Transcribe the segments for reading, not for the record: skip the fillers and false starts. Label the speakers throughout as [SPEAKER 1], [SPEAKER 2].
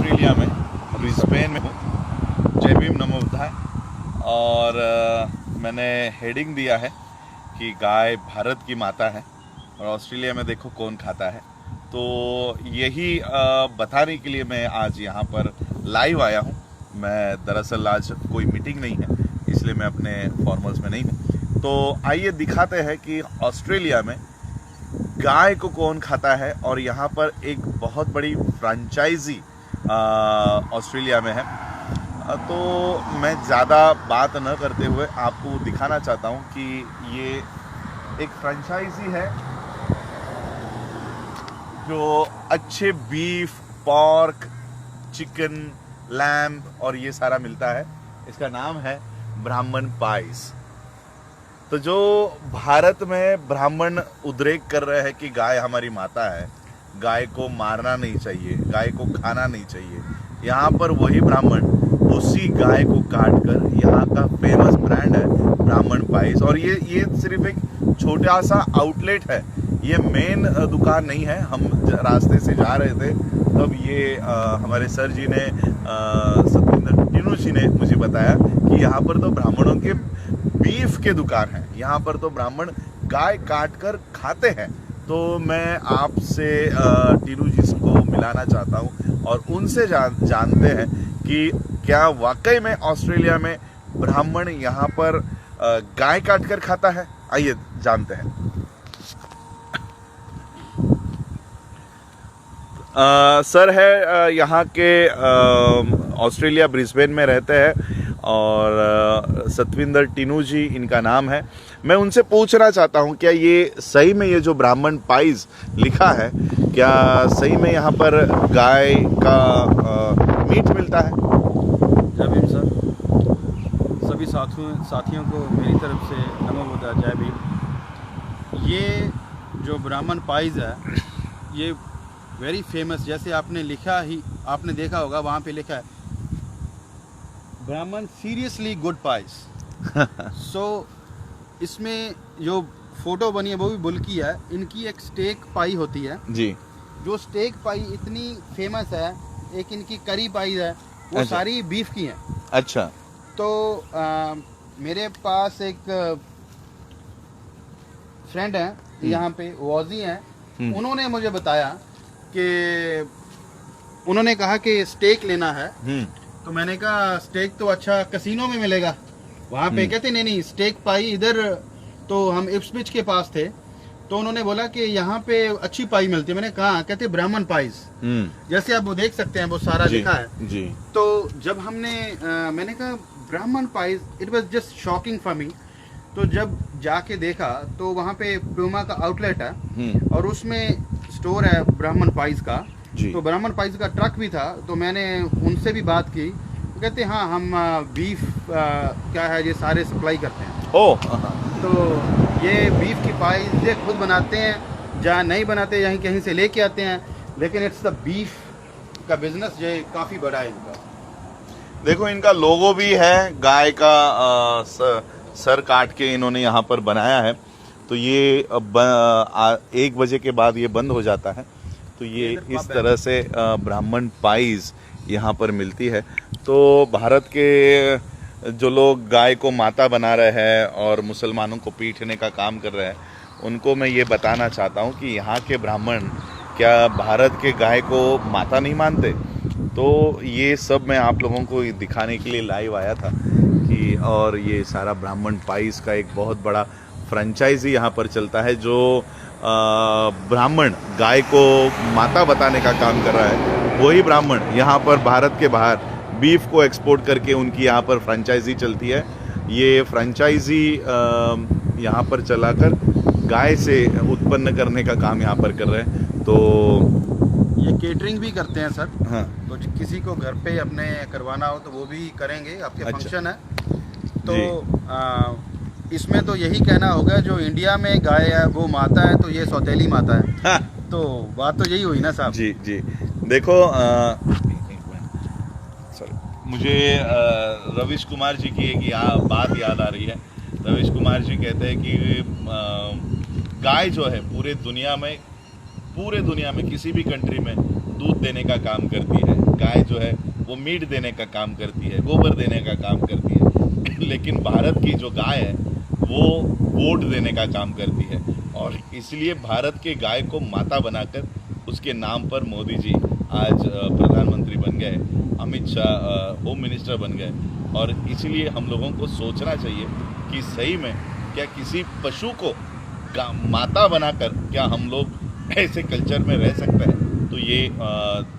[SPEAKER 1] Australia में Brisbane में हूँ। जय भीम नमो बुद्धाय। और मैंने हेडिंग दिया है कि गाय भारत की माता है और ऑस्ट्रेलिया में देखो कौन खाता है। तो यही बताने के लिए मैं आज यहाँ पर लाइव आया हूँ। मैं दरअसल आज कोई मीटिंग नहीं है, इसलिए मैं अपने फॉर्मल्स में नहीं हूँ। तो आइए दिखाते हैं कि ऑस्ट्रेलिया में गाय को कौन खाता है। और यहाँ पर एक बहुत बड़ी फ्रेंचाइजी ऑस्ट्रेलिया में है। तो मैं ज़्यादा बात न करते हुए आपको दिखाना चाहता हूँ कि ये एक फ्रेंचाइजी है जो अच्छे बीफ, पॉर्क, चिकन, लैम्ब और ये सारा मिलता है। इसका नाम है ब्राह्मण पाइस। तो जो भारत में ब्राह्मण उद्रेक कर रहे हैं कि गाय हमारी माता है, गाय को मारना नहीं चाहिए, गाय को खाना नहीं चाहिए, यहाँ पर वही ब्राह्मण उसी गाय को काट कर यहाँ का फेमस ब्रांड है ब्राह्मण पाइस। और ये सिर्फ एक छोटा सा आउटलेट है, ये मेन दुकान नहीं है। हम रास्ते से जा रहे थे तब ये हमारे सर जी ने सतविंदर टीनू जी ने मुझे बताया कि यहाँ पर तो ब्राह्मणों के बीफ के दुकान है, यहाँ पर तो ब्राह्मण गाय काट कर खाते हैं। तो मैं आपसे टीनू जी को मिलाना चाहता हूँ और उनसे जानते हैं कि क्या वाकई में ऑस्ट्रेलिया में ब्राह्मण यहाँ पर गाय काट कर खाता है। आइए जानते हैं। सर है यहाँ के ऑस्ट्रेलिया ब्रिस्बेन में रहते हैं और सतविंदर टीनू जी इनका नाम है। मैं उनसे पूछना चाहता हूँ क्या ये सही में ये जो ब्राह्मण पाइस लिखा है, क्या सही में यहाँ पर गाय का मीट मिलता है।
[SPEAKER 2] जय भीम सर, सभी साथियों को मेरी तरफ से नमो बुद्धाय, जय भीम। ये जो ब्राह्मण पाइस है ये वेरी फेमस, जैसे आपने लिखा ही आपने देखा होगा वहाँ पे लिखा है ब्राह्मण सीरियसली गुड पाइस। सो इसमें जो फोटो बनी है वो भी बुल्की है। इनकी एक स्टेक पाई होती है जी, जो स्टेक पाई इतनी फेमस है। एक इनकी करी पाई है, वो
[SPEAKER 1] अच्छा।
[SPEAKER 2] सारी बीफ की हैं।
[SPEAKER 1] अच्छा।
[SPEAKER 2] तो मेरे पास एक फ्रेंड है यहाँ पे, वॉजी हैं, उन्होंने मुझे बताया कि उन्होंने कहा कि स्टेक लेना है। तो मैंने कहा स्टेक तो अच्छा कैसीनो में मिलेगा वहाँ पे। कहते नहीं स्टेक पाई इधर। तो हम इप्सविच के पास थे, तो उन्होंने बोला कि यहाँ पे अच्छी पाई मिलती है। मैंने कहा, कहते ब्राह्मण पाइस, जैसे आप वो देख सकते हैं वो सारा लिखा है जी। तो जब हमने मैंने कहा ब्राह्मण price, it was just shocking for me. तो जब जाके देखा तो वहाँ पे प्यूमा का आउटलेट है और उसमें स्टोर है ब्राह्मण पाइस का। तो ब्राह्मण पाइस का ट्रक भी था। तो मैंने उनसे भी बात की, तो कहते हाँ हम बीफ क्या है ये सारे सप्लाई करते हैं। तो ये बीफ की पाइस ये खुद बनाते हैं, जहाँ नहीं बनाते यहीं कहीं से लेके आते हैं, लेकिन इट्स द बीफ का बिजनेस जो काफ़ी बड़ा है इनका।
[SPEAKER 1] देखो इनका लोगो भी है, गाय का सर काट के इन्होंने यहाँ पर बनाया है। तो ये 1 बजे के बाद ये बंद हो जाता है। तो ये इस तरह से ब्राह्मण पाइस यहाँ पर मिलती है। तो भारत के जो लोग गाय को माता बना रहे हैं और मुसलमानों को पीटने का काम कर रहे हैं, उनको मैं ये बताना चाहता हूँ कि यहाँ के ब्राह्मण क्या भारत के गाय को माता नहीं मानते। तो ये सब मैं आप लोगों को दिखाने के लिए लाइव आया था कि और ये सारा ब्राह्मण पाइस का एक बहुत बड़ा फ्रेंचाइजी यहाँ पर चलता है जो ब्राह्मण गाय को माता बताने का काम कर रहा है। वही ब्राह्मण यहाँ पर भारत के बाहर बीफ को एक्सपोर्ट करके उनकी यहाँ पर फ्रेंचाइजी चलती है। ये फ्रेंचाइजी यहाँ पर चलाकर गाय से उत्पन्न करने का काम यहाँ पर कर रहे हैं। तो
[SPEAKER 2] ये केटरिंग भी करते हैं सर।
[SPEAKER 1] हाँ।
[SPEAKER 2] तो किसी को घर पे अपने करवाना हो तो वो भी करेंगे। आपके
[SPEAKER 1] अच्छा।
[SPEAKER 2] फंक्शन है तो इसमें तो यही कहना होगा जो इंडिया में गाय है वो माता है, तो ये सौतेली माता है।
[SPEAKER 1] हाँ।
[SPEAKER 2] तो बात तो यही हुई ना साहब।
[SPEAKER 1] जी जी। देखो मुझे रविश कुमार जी की एक बात याद आ रही है। रविश कुमार जी कहते हैं कि गाय जो है पूरे दुनिया में किसी भी कंट्री में दूध देने का काम करती है। गाय जो है वो मीट देने का काम करती है, गोबर देने का काम करती है, लेकिन भारत की जो गाय है वो वोट देने का काम करती है। और इसलिए भारत के गाय को माता बनाकर उसके नाम पर मोदी जी आज प्रधानमंत्री बन गए, अमित शाह होम मिनिस्टर बन गए। और इसलिए हम लोगों को सोचना चाहिए कि सही में क्या किसी पशु को माता बनाकर क्या हम लोग ऐसे कल्चर में रह सकते हैं। तो ये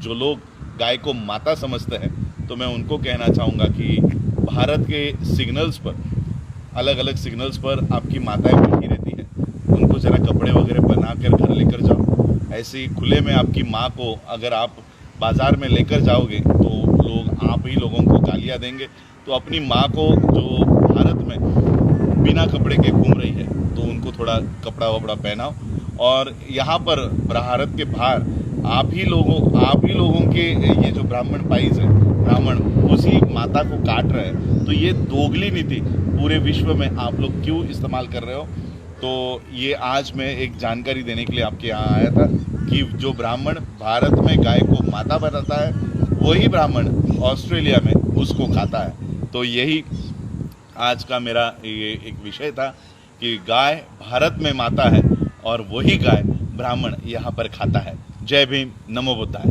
[SPEAKER 1] जो लोग गाय को माता समझते हैं, तो मैं उनको कहना चाहूँगा कि भारत के सिग्नल्स पर, अलग अलग सिग्नल्स पर आपकी माताएं बैठी रहती है, उनको ज़रा कपड़े वगैरह बना कर घर लेकर जाओ। ऐसे ही खुले में आपकी माँ को अगर आप बाज़ार में लेकर जाओगे तो लोग आप ही लोगों को गालियाँ देंगे। तो अपनी माँ को जो भारत में बिना कपड़े के घूम रही है, तो उनको थोड़ा कपड़ा वपड़ा पहनाओ। और यहाँ पर भारत के बाहर आप ही लोगों के ये जो ब्राह्मण पाइज है, ब्राह्मण उसी माता को काट रहे हैं। तो ये दोगली नीति पूरे विश्व में आप लोग क्यों इस्तेमाल कर रहे हो। तो ये आज मैं एक जानकारी देने के लिए आपके यहाँ आया था कि जो ब्राह्मण भारत में गाय को माता बनाता है, वही ब्राह्मण ऑस्ट्रेलिया में उसको खाता है। तो यही आज का मेरा ये एक विषय था कि गाय भारत में माता है और वही गाय ब्राह्मण यहाँ पर खाता है। जय भीम, नमो बुद्धाय।